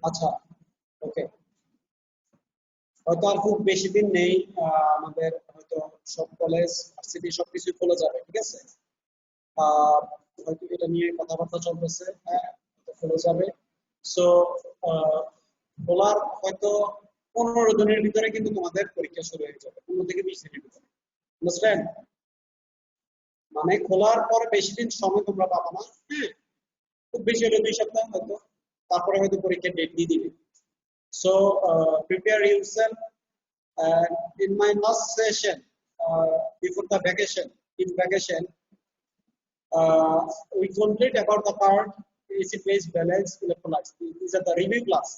আচ্ছা ওকে হয়তো আর খুব বেশি দিন নেই আমাদের হয়তো সব কলেজ ভার্সিটি সবকিছু খোলা যাবে ঠিক আছে হয়তো এটা নিয়ে কথাবার্তা চলতেছে হ্যাঁ খোলা যাবে সো খোলার হয়তো 15 দিনের ভিতরে কিন্তু তোমাদের পরীক্ষা শুরু হয়ে যাবে 15 থেকে 20 দিনের ভিতরে বুঝলেন মানে খোলার পর বেশি দিন সময় তোমরা পাবা না হ্যাঁ খুব বেশি হলে 2 সপ্তাহ হয়তো তারপরে হয়তো পরীক্ষার ডেট দিয়ে দিবে so prepare yourself in my last session before the vacation in vacation we complete about the part acid-base balance electrolytes. These are the review class.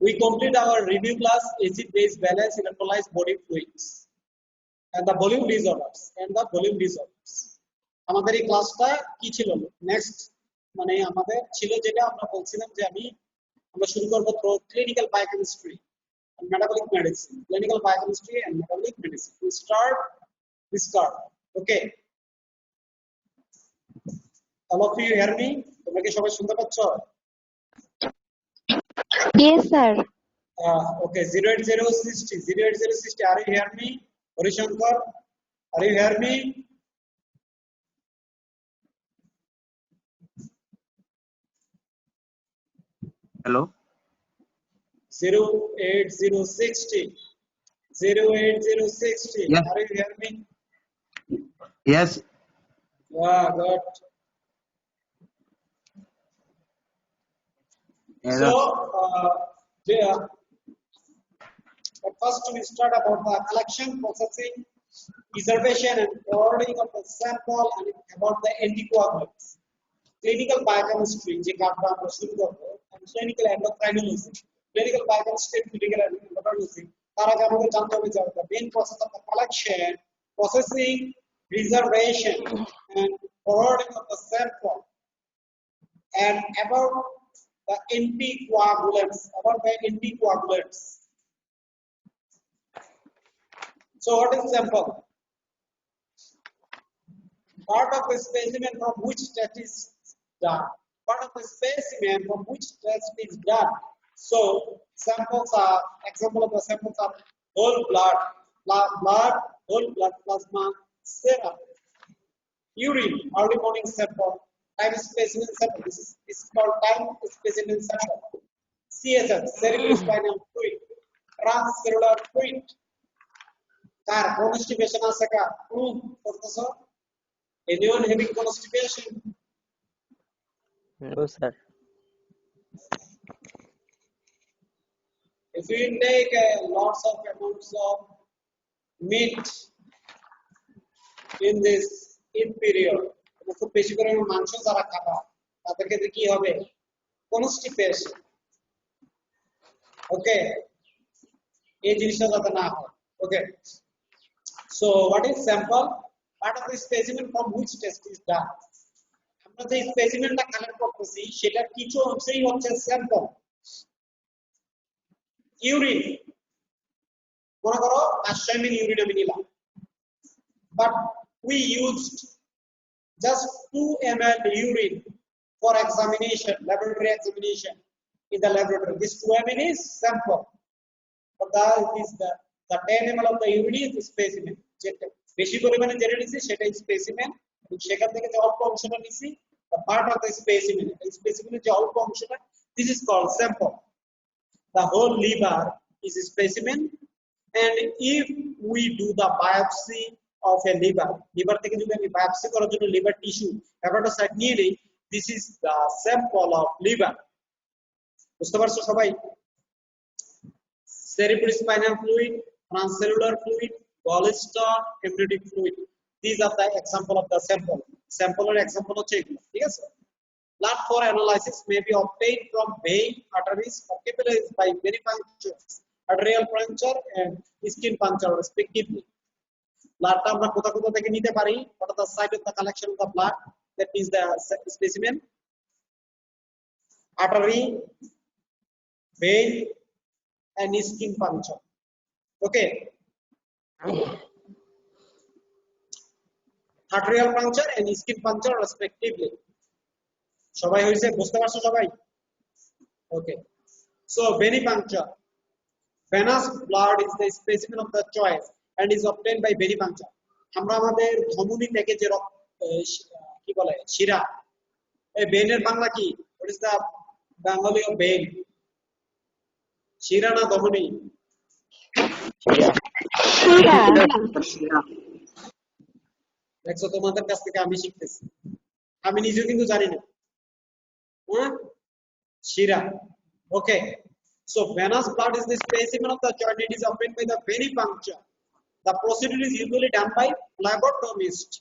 We complete our review class acid-base balance electrolytes body fluids and the volume disorders আমাদের এই ক্লাসটা কি ছিল next মানে আমাদের ছিল যেটা আমরা বলছিলাম যে আমরা শুরু করব clinical biochemistry and metabolic medicine clinical biochemistry and metabolic medicine we start okay all of you hear me তোমরা কি সবাই শুনতে পাচ্ছ Yes, sir. Okay, 08060, are you hear me? Harishankar, are you hear me? Hello? 08060, Yes. are you hear me? Yes. Yeah, good. So, first we start about the collection, processing, preservation and forwarding of the sample and about the anticoagulants. Clinical biochemistry, and clinical endocrinology. Clinical biochemistry and clinical endocrinology. The main process of the collection, processing, preservation and forwarding of the sample and about the anticoagulants. So what is sample? Part of the specimen from which test is done. So samples are example of the samples are whole blood, whole blood plasma, serum, urine, early morning sample, time specimen sample. This is called time specimen sample. CSF, cerebrospinal fluid, transcellular fluid. Car constipation asaka. Professor, anyone having constipation? No, sir. If you take lots of amounts of meat in this period, খুব বেশি করে মাংস যারা খাবা তাদের ক্ষেত্রে কি হবে constipation. ওকে এই জিনিসটা যাতে না হয় ওকে so what is sample part of the specimen from which test is done আমরা যে স্পেসিমেনটা কালেক্ট করতেছি সেটার কিছু অংশই হচ্ছে স্যাম্পল ইউরিন মনে করো 500 ml ইউরিন আমি নিলাম but we used just 2 ml urine for examination laboratory examination in the laboratory this 2 ml is sample but that is the 10 ml of the urine is specimen যেটা বেশি পরিমাণে যেটা নিছি সেটা স্পেসিমেন এবং সেখান থেকে যে অল্প অংশটা নিছি the part of the specimen যে অল্প অংশটা this is called sample the whole liver is a specimen and if we do the biopsy of a liver থেকে যদি আমি biopsy করার জন্য liver tissue হেপাটোসাইট নিয়ে নেই this is the sample of liver বুঝতে পারছো সবাই cerebrospinal fluid transcellular fluid gallstone amniotic fluid these are the example of the sample এর example হচ্ছে এগুলো ঠিক আছে blood for analysis may be obtained from vein arteries or capillaries by many punctures arterial puncture and skin puncture respectively bloodটা আমরা কোথা থেকে নিতে পারি what are the site of the collection of the blood that is the specimen artery vein and skin puncture okay arterial puncture and skin puncture respectively সবাই হইছে বুঝতে পারছো সবাই Okay. So venipuncture. Venous blood is the specimen of the choice and is obtained by venipuncture. আমরা আমাদের ধমনী থেকে যে কি বলে শিরা, এই ভেনের বাংলা কি? What is the Bengali of vein? শিরা না ধমনী? দেখছো, তোমাদের কাছ থেকে আমি শিখতেছি, আমি নিজেও কিন্তু জানি না। শিরা। Okay. So venous blood is the specimen of the joint. It is obtained by the venipuncture. The procedure is usually done by phlebotomist.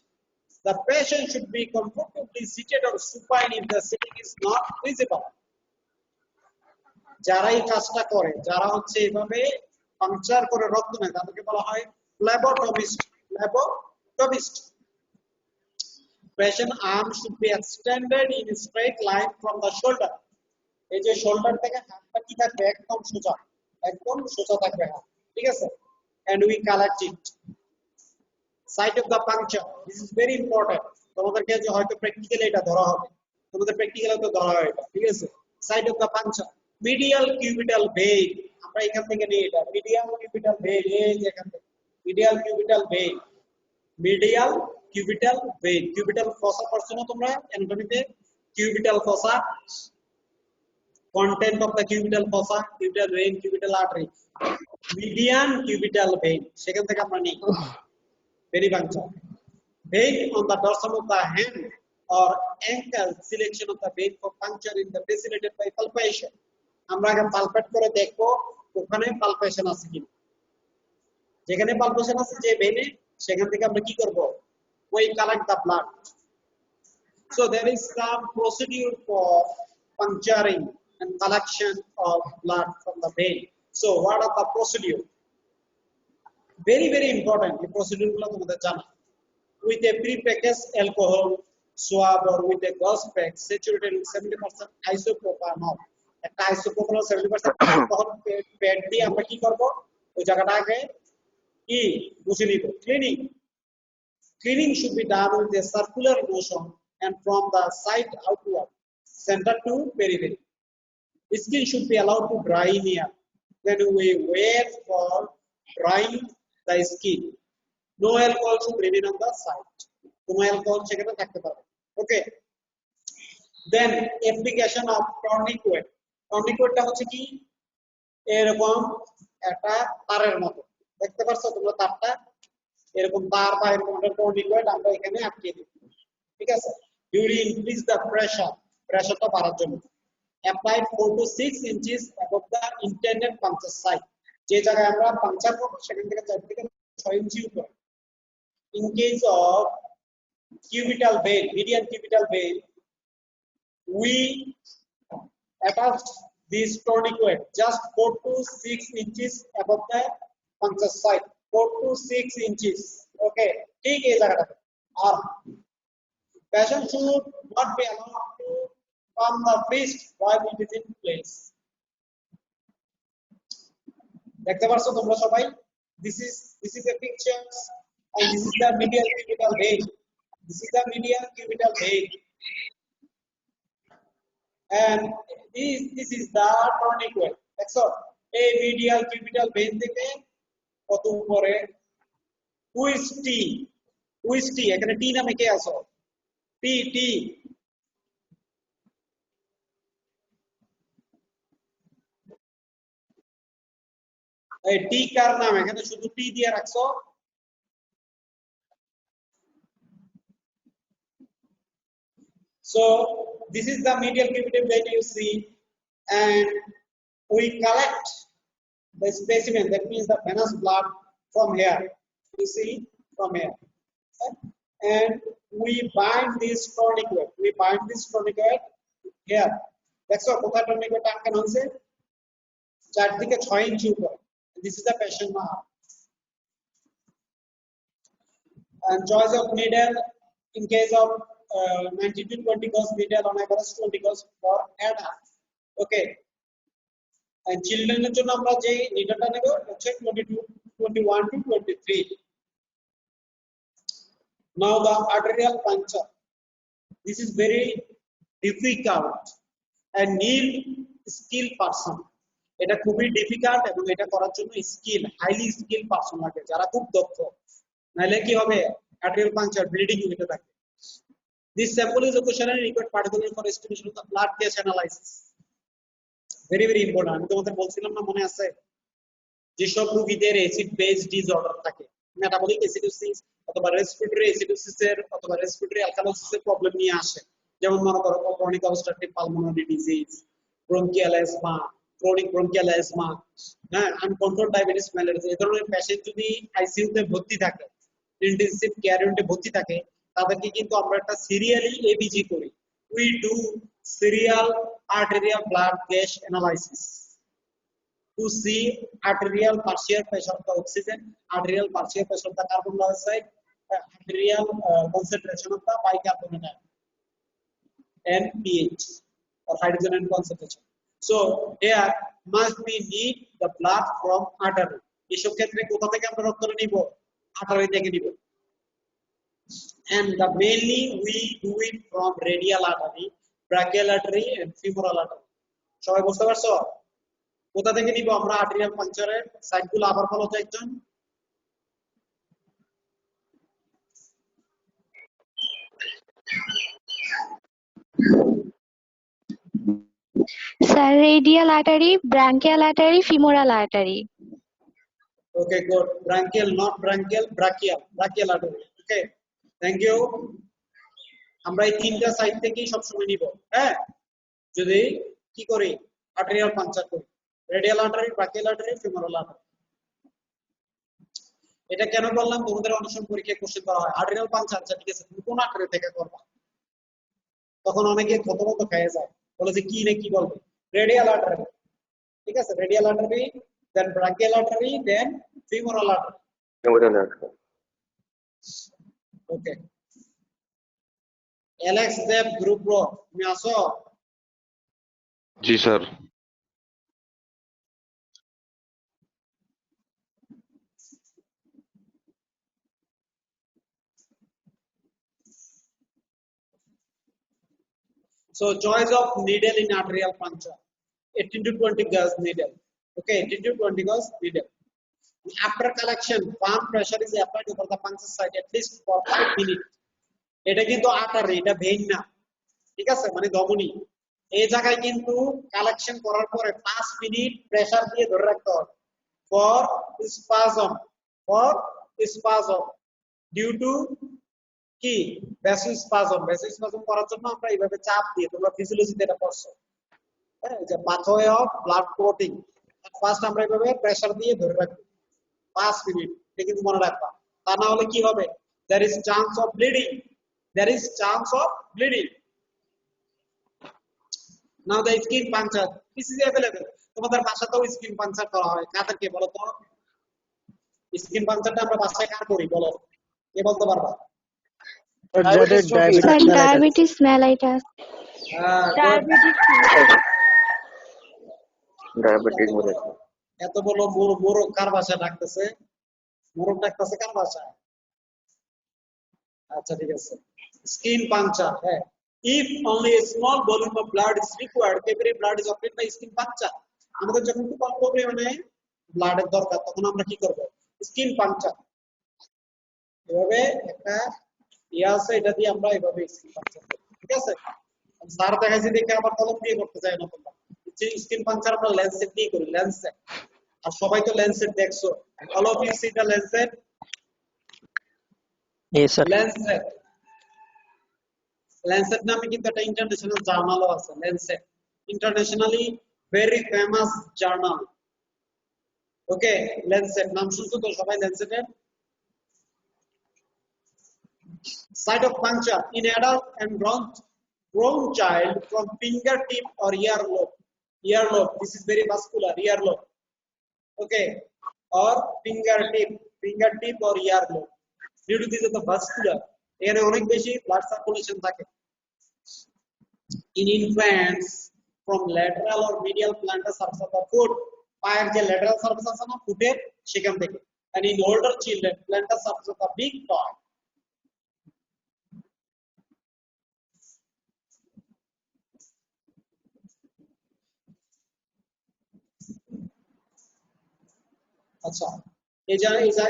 The patient should be comfortably seated or supine if the sitting is not visible. যারা এই কাজটা করে, যারা হচ্ছে এইভাবে puncture করে রক্ত নেয়, তাদেরকে বলা হয় phlebotomist. Phlebotomist. Patient arm should be extended in a straight line from the shoulder. এই যে শোল্ডার থেকে হাতটা কি থাকবে? একদম সোজা থাকবে হাত, ঠিক আছে? And we collect it. Site of the puncture. This is very important. তোমাদেরকে যে হয়তো প্র্যাকটিক্যালি এটা ধরা হবে, তোমাদের প্র্যাকটিক্যালি তো ধরা হয় এটা, ঠিক আছে? Site of the puncture. Medial cubital vein. আমরা এখান থেকে নিয়ে এটা medial cubital vein, এই যে এখান থেকে medial cubital vein. Medial cubital vein. Cubital fossa পড়ছো না তোমরা অ্যানাটমিতে? Cubital fossa. Content of the cubital fossa, cubital vein, cubital artery. Median cubital vein. সেখান থেকে আমরা নিই venipuncture. Vein on the dorsum of the hand or ankle. Selection of the vein for puncture in the facilitated by palpation. আমরা আগে pulpit করে দেখবো ওখানে palpation আছে কিনা। যেখানে পালপেশন আছে যে ভেনে, সেখান থেকে আমরা কি করব? We collect the blood. So there is some procedure for puncturing and collection of blood from the vein. So what are the procedure? Very important. The procedure গুলো তোমাদের জানা। With a prepackaged alcohol swab or with a gauze pack saturated with 70% isopropanol. একটা isopropanol 70% alcohol pad দিয়ে আমরা কি করব? ওই জায়গাটা আগে কি মুছে নিব। Cleaning should be done with a circular motion and from the side outward, center to periphery. Skin should be allowed to dry in here. Then we wait for drying the skin. No alcohol should remain on the site. No alcohol সেখানে থাকতে পারবে। Okay. Then application of tourniquet. Tourniquetটা হচ্ছে কি? এরকম একটা তারের মতো। দেখতে পাচ্ছ তোমরা তারটা? এরকম তার বা এরকম একটা tourniquet আমরা এখানে আটকে দিই। ঠিক আছে? During increase the pressure. প্রেসারটা বাড়ার জন্য। Applied 4 to 6 inches above the intended puncture site. যে জায়গায় আমরা পাংচার করব সেখান থেকে 4 থেকে 6 ইঞ্চি উপরে। In case of cubital vein, median cubital vein, we attach this tourniquet just 4 to 6 inches above the puncture site. 4 to 6 inches. Okay, ঠিক এই জায়গাটাতে। আর patient should not be allowed to from the wrist while it is in place. দেখতে পাচ্ছ তোমরা সবাই? This is a picture and this is the medial cubital vein. This is the medial cubital vein. And this is the tourniquet. দেখছো? এই medial cubital vein থেকে কত উপরে? Twist T এখানে T নামে কে আছো? T এই টি কার নাম? এখানে শুধু টি দিয়ে রাখছো। So this is the medial cubital vein you see, and we collect the specimen, that means the venous blood from here. You see from here, and we bind this tourniquet. Here. দেখছো কোথায় tourniquet আটকানো হয়েছে? চারদিকে 6 ইঞ্চি উপরে। This is the patient arm. And choice of needle in case of 90 to 20 gauge needle on average 20 gauge for adult. Okay. And children এর জন্য আমরা যে নিডলটা নেব হচ্ছে 21 to 23. Now the arterial puncture. This is very difficult and need skill person. এটা খুবই difficult এবং এটা করার জন্য হাইলি স্কিল পারসন লাগে যারা খুব দক্ষ, নাহলে কি হবে আর্টেরিয়াল পাংচার ব্লিডিং হতে থাকে। This sample is occasionally required particularly for estimation of the blood gas analysis. Very very important. আমি তোমাদের বলছিলাম না মনে আছে, যেসব রোগীদের অ্যাসিড বেস ডিসঅর্ডার থাকে, মেটাবলিক অ্যাসিডোসিস অথবা রেসপিরেটরি অ্যাসিডোসিসের অথবা রেসপিরেটরি অ্যালকালোসিসের প্রবলেম নিয়ে আসে, যেমন মনে করো chronic obstructive pulmonary disease, bronchial asthma, chronic bronchial asthma, হ্যাঁ, আনকন্ট্রোলড ডায়াবেটিস মেলারিস, এই ধরনের পেশেন্ট যদি আইসিইউতে ভর্তি থাকে, ইন্টেনসিভ কেয়ার ইউনিটে ভর্তি থাকে, তাদেরকে কিন্তু আমরা একটা সিরিয়ালি এবিজি করি। We do serial arterial blood gas analysis to see arterial partial pressure of the oxygen, arterial partial pressure of the carbon dioxide, arterial concentration of the bicarbonate ion, and pH or hydrogen ion concentration. So here must be need the blood from artery. এসব ক্ষেত্রে কোথা থেকে আমরা রক্ত নিব? Artery থেকে নিব। And the mainly we do it from radial artery, brachial artery and femoral artery. সবাই বুঝতে পারছো? কোথা থেকে নিব আমরা আর্টেরিয়াল পাংচারের সাইটগুলো? আবার বলো তো একজন। Sir, radial artery, branchial artery, femoral artery. Okay, good. Branchial, not branchial, brachial artery. Okay, thank you. আমরা এই তিনটা সাইড থেকেই সবসময় নিব, হ্যাঁ, যদি কি করি আর্টেরিয়াল পাংচার করি। Radial artery, brachial artery, femoral artery. এটা কেন বললাম? তোমাদের অনেক সময় পরীক্ষায় কোশ্চেন করা হয় আর্টেরিয়াল পাংচার, আচ্ছা ঠিক আছে, তুমি কোন আর্টারি থেকে করবা? তখন অনেকে থতমত খেয়ে যায়, বলে যে কি না কি বলবে। রেডিয়াল আর্টারি, ঠিক আছে, রেডিয়াল আর্টারি, দেন ব্রাকিয়াল আর্টারি, দেন ফিমোরাল আর্টারি। ওকে, অ্যালেক্স দেব গ্রুপ প্রো, তুমি আসো? জি sir. So choice of needle in arterial puncture, 18 to 20 gauge needle. Okay, 18 to 20 gauge needle. After collection, pump pressure is applied over the puncture site at least for 5 minutes. এটা কিন্তু artery, এটা vein না, ঠিক আছে, মানে ধমনী। এই জায়গায় কিন্তু কালেকশন করার পরে 5 মিনিট প্রেসার দিয়ে ধরে রাখতে হবে ফর স্পাজম ডিউ টু কি ভ্যাসোস্পাজম করার জন্য আমরা এইভাবে চাপ দিয়ে, তোমরা ফিজিওলজিতে এটা পড়ছো, হ্যাঁ, যে pathway of blood clotting, first আমরা এইভাবে প্রেসার দিয়ে ধরে রাখবো 5 মিনিট, এটা কিন্তু মনে রাখবা। তা না হলে কি হবে? there is chance of bleeding. Now the skin puncture, this is available. তোমাদের বাসাতেও স্কিন পাংচার করা হয়, কাদেরকে বলো তো? স্কিন পাংচারটা আমরা বাসায় কার করি বলো, কে বলতে পারবা? Diabetes mellitus. এত বলো মোরগ কার ভাষায় ডাকতেছে? মোরগ ডাকতেছে কার ভাষায়? আচ্ছা ঠিক আছে, স্কিন পাংচার, হ্যাঁ। If only a small volume of blood is required, every blood is obtained by skin puncture. আমাদের যখন খুব অল্প পরিমাণে ব্লাডের দরকার, তখন আমরা কি করব? Skin puncture. এভাবে একটা আছে, এটা দিয়ে আমরা এভাবে স্কিন পাংচার করি, ঠিক আছে। স্যার দেখাইছে দেখে আবার কলম দিয়ে করতে চাই না তোমরা। স্কিন পাংচার আমরা ল্যান্সেট দিয়ে করি, ল্যান্সেট। আর সবাই তো ল্যান্সেট দেখছো, all of you see the Lancet. Yes sir. Lancet নামে কিন্তু একটা ইন্টারন্যাশনাল জার্নালও আছে, Lancet, internationally very famous journal. Okay, Lancet নাম শুনছো তো সবাই ল্যান্সেটের? Site of puncture in adult and grown child from fingertip or earlobe. This is very vascular, earlobe. Okay, or fingertip or earlobe. Due to this is the vascular. এখানে অনেক বেশি blood circulation থাকে। In infants from lateral or medial plantar surface of the foot, পায়ের যে lateral surface আছে না ফুটের, সেখান থেকে। And in older children, plantar surface of the big toe. আচ্ছা,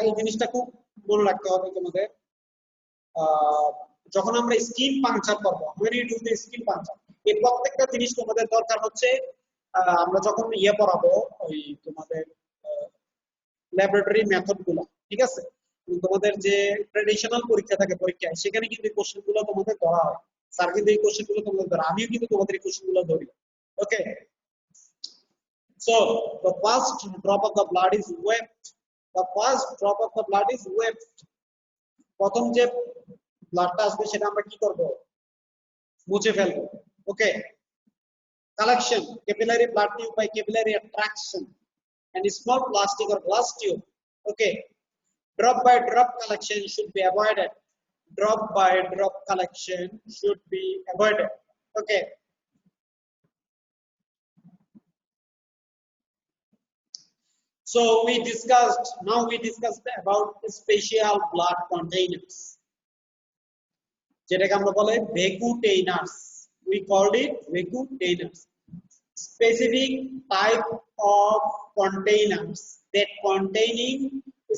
এই জিনিসটা খুব মনে রাখতে হবে তোমাদের। যখন আমরা স্কিন পাংচার করবো, when you do the skin puncture, এই প্রত্যেকটা জিনিস তোমাদের দরকার হচ্ছে। আমরা যখন পড়াবো ওই তোমাদের ল্যাবরেটরি মেথড গুলো, ঠিক আছে, তোমাদের যে ট্রেডিশনাল পরীক্ষা থাকে পরীক্ষায়, সেখানে কিন্তু এই কোশ্চেন গুলো তোমাদের ধরা হয়। স্যার কিন্তু এই কোশ্চেন গুলো তোমাদের ধরা, আমিও কিন্তু তোমাদের এই কোশ্চেন গুলো ধরি। ওকে, so the first drop of the blood is wept. The first drop of the blood is wept. প্রথম যে ব্লাডটা আসবে সেটা আমরা কি করব? মুছে ফেলবো। ওকে, collection, capillary blood tube by capillary attraction and small plastic or glass tube. Okay, drop by drop collection should be avoided. Drop by drop collection should be avoided. Okay, so now we discussed about special blood containers, যেটাকে আমরা বলে vacutainers. We called it vacutainers. Specific type of containers that containing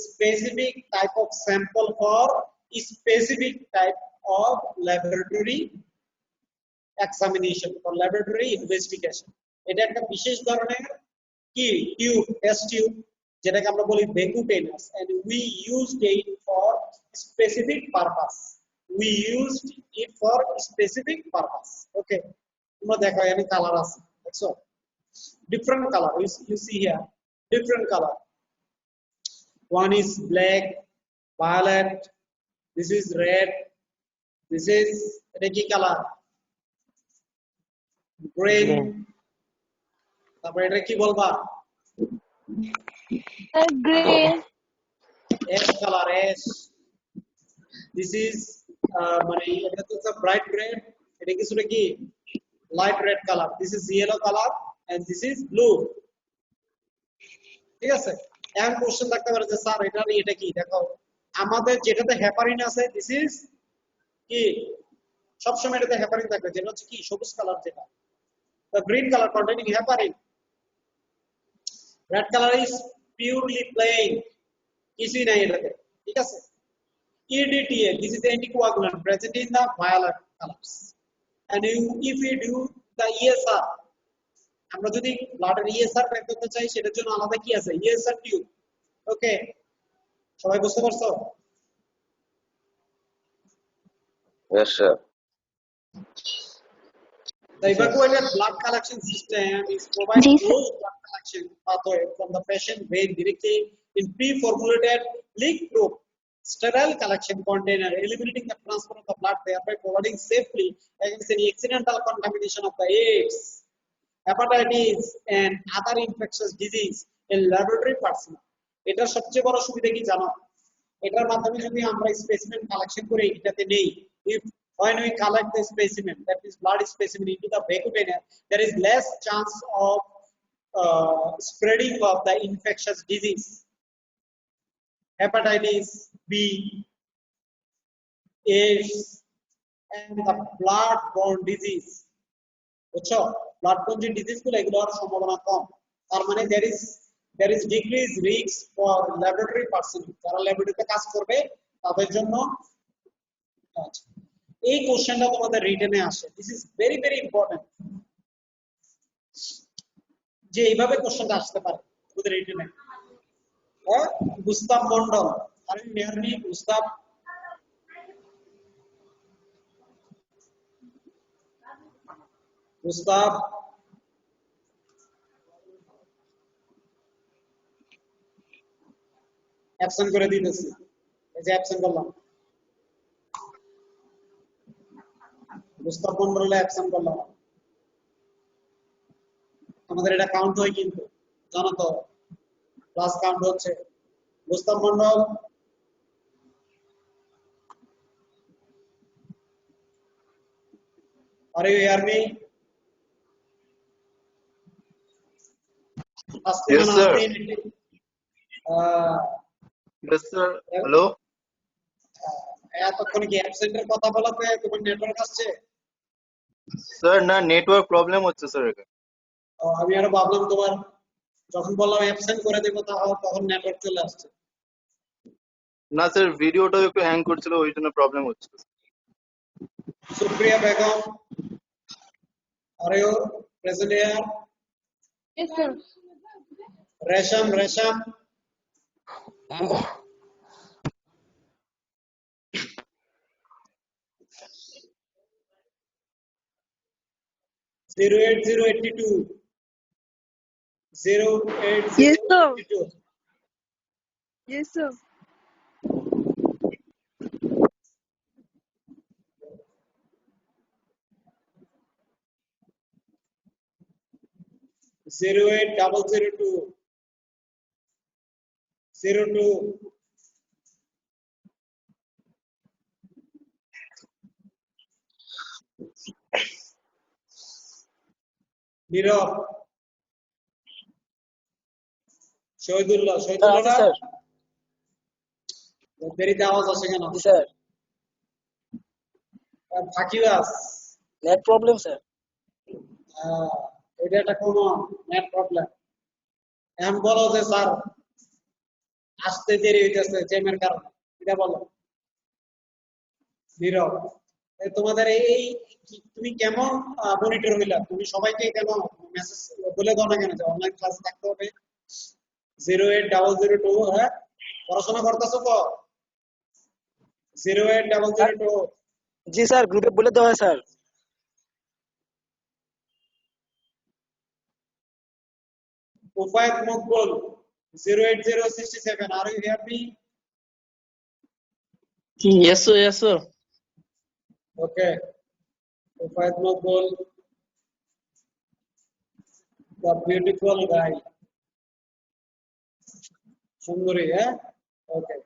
specific type of sample for specific type of laboratory examination, for laboratory investigation. এটা একটা বিশেষ ধরনের কি tube, test tube, যেটাকে আমরা বলি vacutainers, and we used it for specific purpose. We used it for specific purpose. Okay, তোমরা দেখো এখানে কালার আছে, দেখছো? Different color, you see here, different color. One is black, violet, this is red, this is red color, green. তারপরে এটা কি বলবা? Grey. Ash color, ash. This is মানে এটা তো bright red, এটা কিছুটা কি light red color. This is yellow color and this is blue. ঠিক আছে, এখন কোশ্চেন থাকতে পারে যে স্যার এটা কি? দেখো, আমাদের যেটাতে হেপারিন আছে, দিস ইজ কি, সবসময় এটাতে হেপারিন থাকবে, যেটা হচ্ছে কি সবুজ কালার, যেটা the green color containing heparin. Red color is purely plain, কিছুই নাই এটাতে, ঠিক আছে। EDTA, this is the anticoagulant present in the violet colors. And if we do the ESR, আমরা যদি ব্লাডের ESR বের করতে চাই, সেটার জন্য আলাদা কি আছে? ESR tube. ওকে, সবাই বুঝতে পারছো? Yes, sir. The evacuated blood collection system is providing Yes, sir. closed blood collection pathway from the patient vein directly in pre-formulated leak-proof sterile collection container, eliminating the transfer of the blood, thereby providing safely against any accidental contamination of the AIDS, hepatitis and other infectious disease in laboratory personnel. এটার সবচেয়ে বড় সুবিধা কি জানো? এটার মাধ্যমে যদি আমরা স্পেসিমেন কালেকশন করে এটাতে নেই, if when we collect the specimen, that is blood specimen, into the vacutainer, there is less chance of spreading of the infectious disease, hepatitis B, AIDS and the blood-borne disease. বুঝছো, blood-borne যে disease গুলো, এগুলো হওয়ার সম্ভাবনা কম। তার মানে there is decreased risk for laboratory personnel, যারা ল্যাবরেটরিতে কাজ করবে তাদের জন্য। এই কোশ্চেনটা তোমাদের রিটেনে আসে, this is very very important, যে এইভাবে কোশ্চেনটা আসতে পারে তোমাদের রিটেনে। গুস্তাব মন্ডল, আর মেহরনি গুস্তাব, গুস্তাব অ্যাবসেন্ট করে দিতেছি, এই যে অ্যাবসেন্ট করলাম, গুস্তাব মন্ডল অ্যাবসেন্ট করলাম। আমাদের এটা কাউন্ট হয় কিন্তু, জানো তো, ক্লাস কাউন্ট হচ্ছে। গুস্তাব Mondal, are you hear me? Yes, sir. Yes, sir. Hello. এতক্ষণ কি অ্যাবসেন্টের কথা বলাতে তোমার নেটওয়ার্ক আসছে? Sir, না নেটওয়ার্ক প্রবলেম হচ্ছে স্যার এখানে। আমি আরো ভাবলাম তোমার যখন বললাম অ্যাবসেন্ট করে দেবো তখন নেটওয়ার্ক চলে আসছে। না স্যার ভিডিওটাও একটু হ্যাং করছিল ওই জন্য প্রবলেম হচ্ছিল। Supriya Begum, are you present here? Yes, sir. Resham. Zero 8082. 08082. Yes, sir. Yes, sir. Zero 8002. 02. নীরব। শহীদুল্লাহ না? স্যার দেরিতে আওয়াজ আসে কেন? জি স্যার ফাকিরাস, নেট প্রবলেম স্যার এটা একটা কোনো নেট প্রবলেম। এখন বলো যে স্যার আসতে দেরি হইতেছে জ্যামের কারণে, এটা বলো। নীরব, তোমাদের এই তুমি কেমন মনিটর হইলা? তুমি সবাইকে কেন মেসেজ বলে দাও না কেন যে অনলাইন ক্লাস থাকতে হবে? 08002। হ্যাঁ, পড়াশোনা করতেছো তো? 08002। জি স্যার গ্রুপে বলে দেওয়া হয় sir Mufayat Mokbul, 08067. Are you hear me? Yes sir Okay. Mufayat Mokbul, the beautiful guy. Sundari, eh? Okay.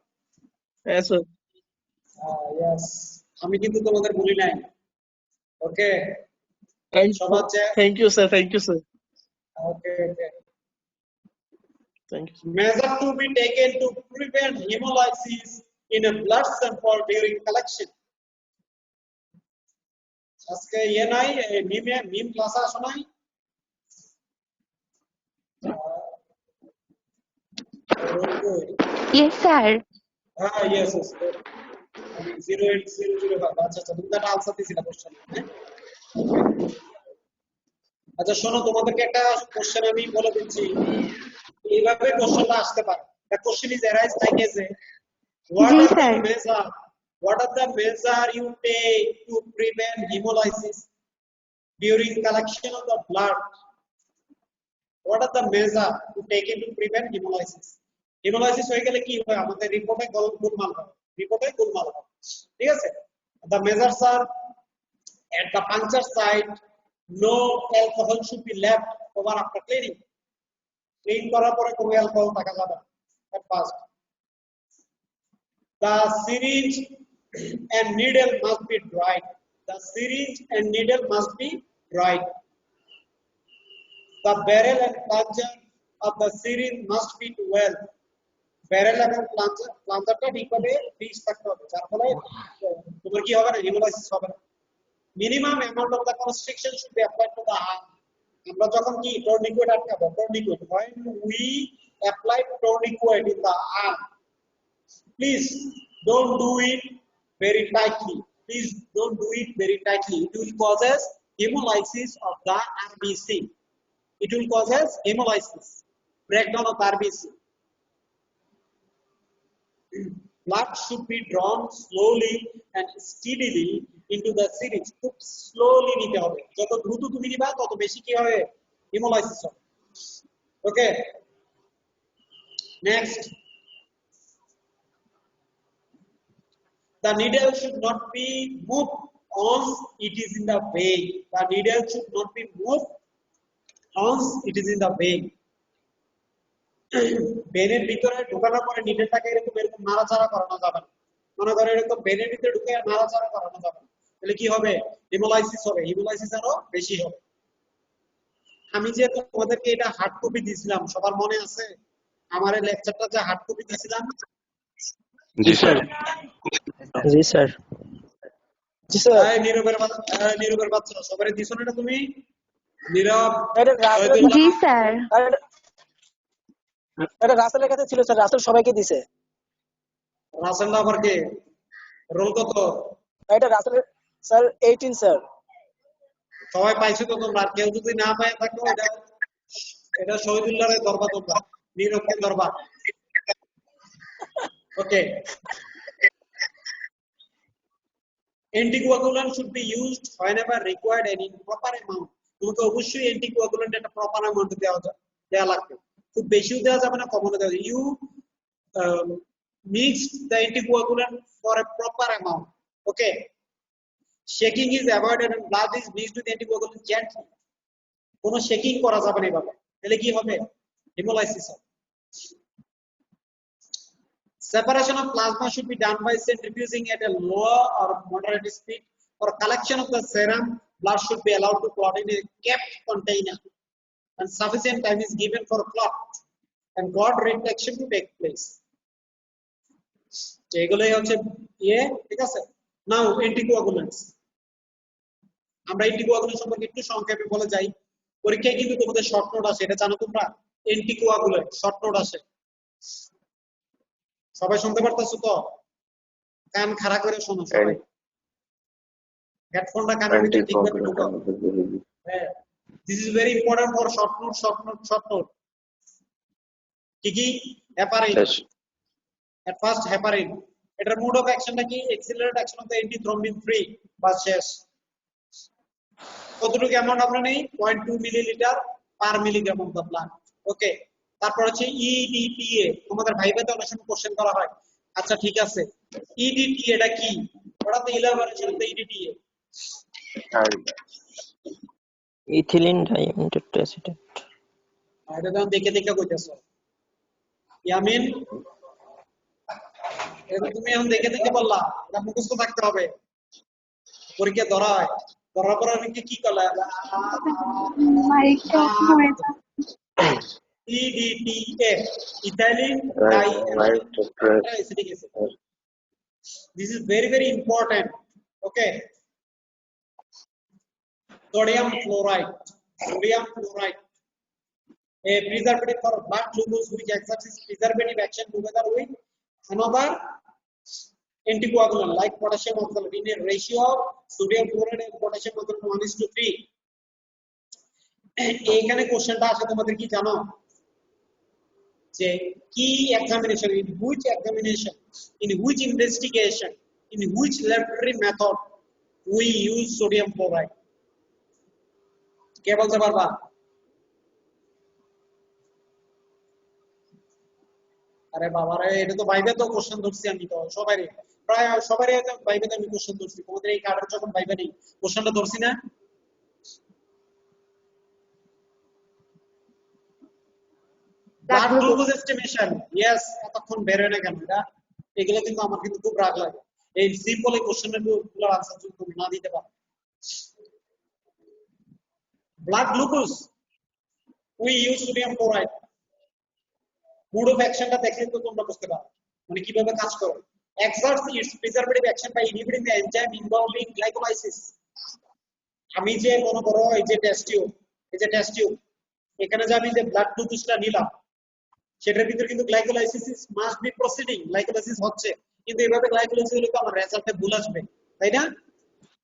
yes sir Yes. আমি কিন্তু তোমাদের বলি নাই। Okay. সবার চেয়ে thank you sir Okay. thank you Measure to be taken to prevent hemolysis in a blood sample during collection. আজকে নাই মিম ক্লাসে আসো নাই? Yes, sir. Yes. 08005। আচ্ছা তুমি একটা আনসার দিছিলা কোশ্চেন, হ্যাঁ? আচ্ছা শোনো, তোমাদেরকে একটা কোশ্চেন আমি বলে দিচ্ছি, এইভাবে কোশ্চেনটা আসতে পারে। The question is arise like as a what G are sir. the measure you take to prevent hemolysis during collection of the blood? What are the measure to take to prevent hemolysis? Hemolysis হয়ে গেলে কি হয়? আমাদের রিপোর্টে গোলমাল হয়, ঠিক আছে? The measures are at the puncture site, no alcohol should be left over after cleaning. Clean করার পরে কোনো অ্যালকোহল থাকা যাবে না। At first, the syringe and needle must be dried. The syringe and needle must be dried. The barrel and plunger of the syringe must be well. Barrel এবং প্লাঞ্জারটা ঠিকভাবে fix থাকতে হবে, যার ফলে তোমার কি হবে না, হেমোলাইসিস হবে না। Minimum amount of the constriction should be applied to the arm. আমরা যখন কি tourniquet আটকাবো, tourniquet, when we apply tourniquet in the arm, please don't do it very tightly. It will causes hemolysis of the RBC. It will causes hemolysis, breakdown of RBC. Blood should be drawn slowly and steadily into the syringe. খুব slowly নিতে হবে, যত দ্রুত তুমি নিবা তত বেশি কি হবে, হেমোলাইসিস হবে। ওকে, next, the needle should not be moved once it is in the vein. The needle should not be moved once it is in the vein. ভেনের ভিতরে ঢোকানোর পরে নিডেলটাকে এরকম নাড়াচাড়া করানো যাবে না। মনে করো এরকম ভেনের ভিতরে ঢুকে নাড়াচাড়া করানো যাবে না, তাহলে কি হবে, হেমোলাইসিস হবে, হেমোলাইসিস আরো বেশি হবে। আমি যে তোমাদেরকে এটা হার্ড কপি দিয়েছিলাম, সবার মনে আছে? আমার এই লেকচারটা যে হার্ড কপি দিয়েছিলাম। জি স্যার। নীরবের বাচ্চা সবারই দিছো না তুমি? নীরব, জি স্যার। এটা রাসেলের কাছে ছিল স্যার, রাসেল সবাইকে দিছে। রাসেল আবার কে? রোল কত? এটা রাসেলের স্যার 18 স্যার। সবাই পাইছো তো তোমরা? আর কেউ যদি না পায় থাকো, এটা এটা শহীদুল্লাহরে ধরবা তোমরা, নীরবকে ধরবা। ওকে, anticoagulant should be used whenever required and in proper amount. তোমাকে অবশ্যই anticoagulant একটা প্রপার অ্যামাউন্টে দেওয়া লাগবে। খুব বেশিও দেওয়া যাবে না, কমও দেওয়া যাবে। You mix the anticoagulant for a proper amount. Okay, shaking is avoided and blood is mixed with anticoagulant gently. কোনো শেকিং করা যাবে না এভাবে, তাহলে কি হবে? হেমোলাইসিস হবে। Separation of plasma should be done by centrifuging at a lower or moderate speed. For collection of the serum, blood should be allowed to clot in a kept container, and sufficient time is given for clot and clot retraction to take place. এগুলোই হচ্ছে ঠিক আছে। নাও anticoagulants, আমরা anticoagulant সম্পর্কে একটু সংক্ষেপে বলে যাই। পরীক্ষায় কিন্তু তোমাদের শর্ট নোট আসে, এটা জানো তোমরা? অ্যান্টিকোয়াগুলেন্ট শর্ট নোট আসে। সবাই শুনতে পারতেছো তো? কান খাড়া করে শোনো সবাই, হেডফোনটা কানের ভিতরে ঠিকভাবে ঢুকাও। হ্যাঁ, this is very important for short note. কি কি? Heparin, at first heparin. এটার মোড অফ অ্যাকশনটা কি? Accelerate action of the antithrombin 3 বা শেষ। কতটুকু অ্যামাউন্ট আমরা নেই? 0.2 millilitre per milligram of the blood. Okay, তারপর হচ্ছে ইডিটিএ। তোমাদের ভাইভাতে অনেক সময় কোশ্চেন করা হয়। আচ্ছা ঠিক আছে, ইডিটিএ এটা কি? ওটা তো elaboration of the EDTA. Ethylene diaminated acetate. এটা তো দেখে দেখে কইতাছো ইয়ামিন, এটা তুমি এখন দেখে দেখে বললা, এটা মুখস্থ থাকতে হবে, পরীক্ষা ধরা হয়। ধরার পর আমি কি করলা? EDTA, ethylene diacetic acid. This is very very important. Okay, sodium fluoride, a preservative for blood glucose which exerts its preservative action together with another anticoagulant like potassium oxalate in a ratio of sodium fluoride and potassium oxalate 1:3. এইখানে কোশ্চেনটা আসে তোমাদের কি জানো? যে কি examination, in which examination, in which investigation, in which laboratory method we use sodium fluoride? কে বলতে পারবা? আরে বাবারে, এটা তো ভাইবে তো কোশ্চেন ধরছি আমি, তো সবাই প্রায় সবারই ভাইবে আমি কোশ্চেন ধরছি। তোমাদের এই কার্ডের যখন ভাইবে নেই কোশ্চেনটা ধরছি না? Blood glucose estimation, yes. এতক্ষণ বের হয় না কেন এটা? এগুলো কিন্তু আমার কিন্তু খুব রাগ লাগে, এই সিম্পল এই কোশ্চেনের গুলো আনসার যদি তুমি না দিতে পারো। Blood glucose we use sodium chloride. Mode of অ্যাকশনটা দেখলে তো তোমরা বুঝতে পারো মানে কিভাবে কাজ করে। exerts its preservative action by inhibiting the enzyme involving glycolysis. আমি যে মনে করো এই যে টেস্ট টিউব, এখানে যে আমি যে ব্লাড গ্লুকোজটা নিলাম, সেটার ভিতরে কিন্তু glycolysis must be proceeding, glycolysis হচ্ছে, কিন্তু এইভাবে গ্লাইকোলাইসিস হলে তো আমার রেজাল্টে ভুল আসবে, তাই না?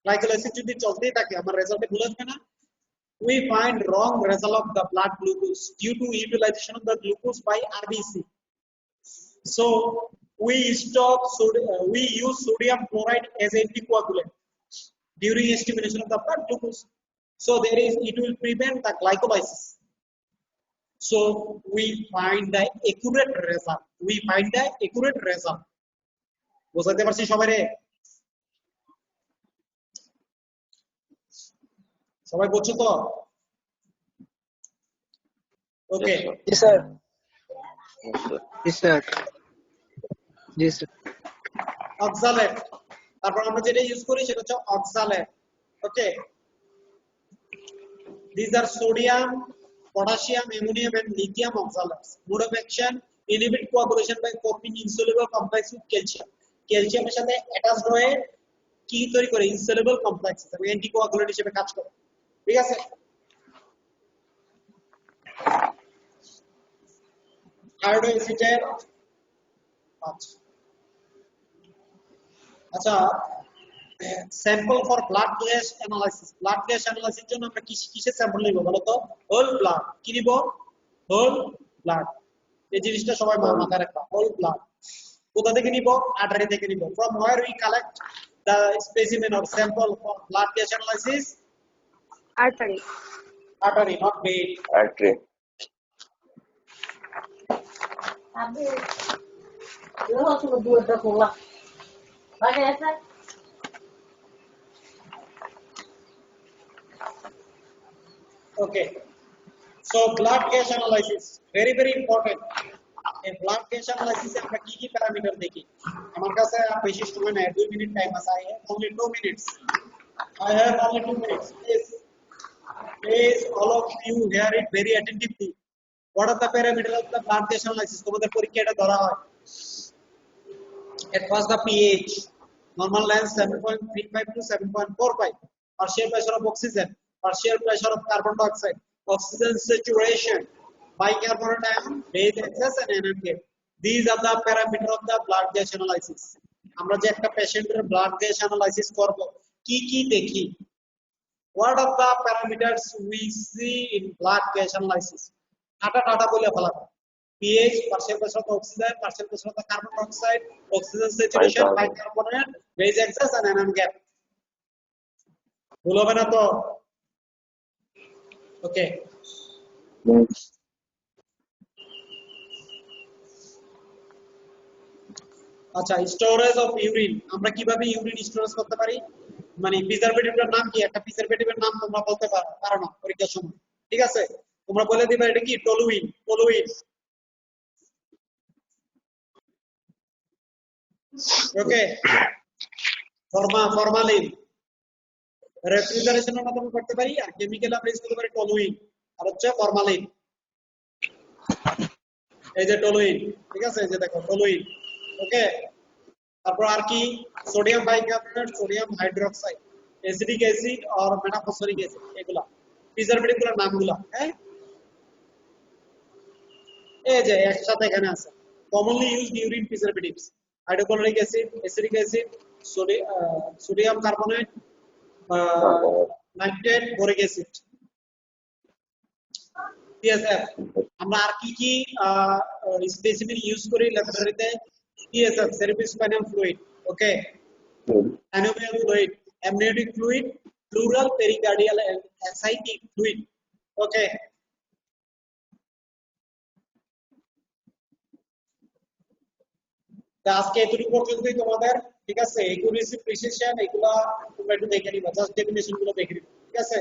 গ্লাইকোলাইসিস যদি চলতেই থাকে আমার রেজাল্টে ভুল আসবে না? We find wrong result of the blood glucose due to utilization of the glucose by RBC. So we use sodium chloride as anticoagulant during estimation of the blood glucose. So it will prevent the glycolysis. So we find the accurate result. বুঝতে পারছি সবাই? সবাই বুঝছো তো? ওকে, জি sir. জি sir. জি sir. Oxalate, তারপর আমরা যেটা use করি সেটা হচ্ছে oxalate. Okay, these are sodium, potassium, ammonium and lithium oxalates. Mode of action, inhibit coagulation by coping insoluble complex with calcium. ক্যালসিয়ামের সাথে অ্যাটাচড হয়ে কি তৈরি করে? ইনসoluble কমপ্লেক্স, এবং অ্যান্টিকোয়াগুলেন্ট হিসেবে কাজ করে। ঠিক আছে, আয়োডো অ্যাসিডের আচ্ছা sample for blood gas analysis জন্য আমরা কিসের স্যাম্পল নিব বলো তো হোল ব্লাড কি নিব হোল ব্লাড এই জিনিসটা সবাই মাথায় রাখবা হোল ব্লাড কোথা থেকে নিব আর্টারি থেকে নিব from where we collect the specimen or sample for blood gas analysis Artery. artery not vein Artery. okay so blood gas analysis very important এই ব্লাড gas analysis এ আমরা কি কি প্যারামিটার দেখি আমার কাছে আর বেশি সময় নাই 2 মিনিট টাইম আছে only 2 minutes I have only 2 minutes please all of you hear it very attentively what are the parameters of the blood gas analysis তোমাদের পরীক্ষায় এটা ধরা হয় at first the pH normal length 7.35 to 7.45 partial pressure of oxygen partial pressure of carbon dioxide oxygen saturation bicarbonate ion phase excess and NMK these are the parameter of the blood gas analysis আমরা যে একটা পেশেন্টের blood gas analysis করব কি কি দেখি what are the parameters we see in blood gas analysis tata বলে ফেলা pH partial pressure of oxygen partial pressure of the carbon dioxide oxygen saturation bicarbonate phase excess and NMK ভুল হবে না তো ওকে আচ্ছা স্টোরেজ অফ ইউরিন আমরা কিভাবে urine storage করতে পারি মানে প্রিজারভেটিভের নাম কি একটা প্রিজারভেটিভের নাম তোমরা বলতে পারো না পরীক্ষার সময় ঠিক আছে তোমরা বলে দিবা এটা কি টলুইন ওকে ফরমালিন রেফ্রিজারেশনের মাধ্যমে করতে পারি আর কেমিক্যাল আমরা ইউজ করতে পারি টলুইন আর হচ্ছে ফরমালিন এই যে টলুইন ঠিক আছে এই যে দেখো টলুইন ওকে তারপর আর কি sodium bicarbonate sodium hydroxide acidic acid আর মেটাফসফরিক অ্যাসিড এগুলা প্রিজারভেটিভ গুলোর নামগুলা হ্যাঁ এই যে একসাথে এখানে আছে commonly used urine preservatives hydrochloric acid acidic acid sodium carbonate nitrate boric acid TSF আমরা আর কি কি স্পেসিমেন ইউজ করি ল্যাবরেটরিতে TSF cerebrospinal fluid okay synovial fluid amniotic fluid pleural pericardial and ascitic fluid okay আজকে এতটুকু পর্যন্তই তোমাদের ঠিক আছে একুরেসি প্রিসিশন এগুলা তোমরা একটু দেখে নিবা জাস্ট ডেফিনিশন গুলো দেখে নিবা ঠিক আছে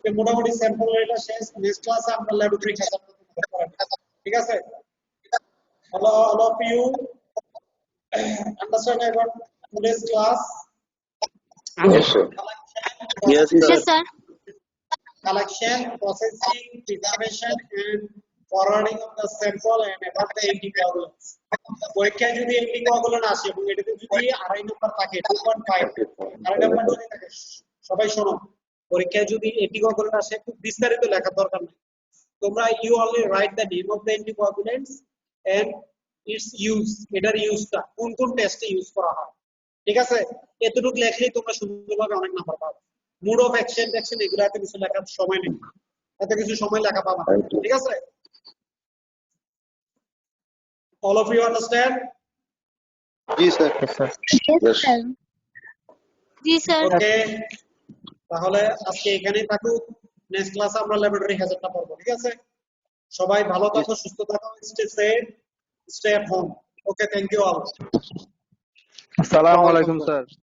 তো মোটামুটি স্যাম্পল এটা শেষ নেক্সট ক্লাসে আমরা ল্যাবরেটরি খাতা ঠিক আছে all of you understand about today's class Yes, sir. Yes, sir. Yes, sir. collection processing preservation and forwarding of the sample and about the anticoagulants পরীক্ষায় যদি অ্যান্টিকোয়াগুলেন্ট আসে এবং এটাতে যদি 2.5 নম্বর থাকে 2.5 2.5 নম্বর যদি থাকে সবাই শোনো পরীক্ষায় যদি অ্যান্টিকোয়াগুলেন্ট আসে খুব বিস্তারিত লেখার দরকার নেই তোমরা you only write the name of the anticoagulants and its use এটার ইউজটা কোন কোন টেস্টে ইউজ করা হয় ঠিক আছে এতটুকু লেখলেই তোমরা সুন্দরভাবে অনেক নাম্বার পাবে মোড অফ অ্যাকশন এগুলাতে কিছু লেখার সময় নেই এত কিছু সময় লেখা পাবা ঠিক আছে all of you understand G sir Yes, sir. G sir okay তাহলে আজকে এখানেই থাকুক নেক্সট ক্লাসে আমরা ল্যাবরেটরি হ্যাজার্ডটা পড়ব ঠিক আছে সবাই ভালো থাকো সুস্থ থাকো stay safe stay at home okay thank you all আসসালামু আলাইকুম স্যার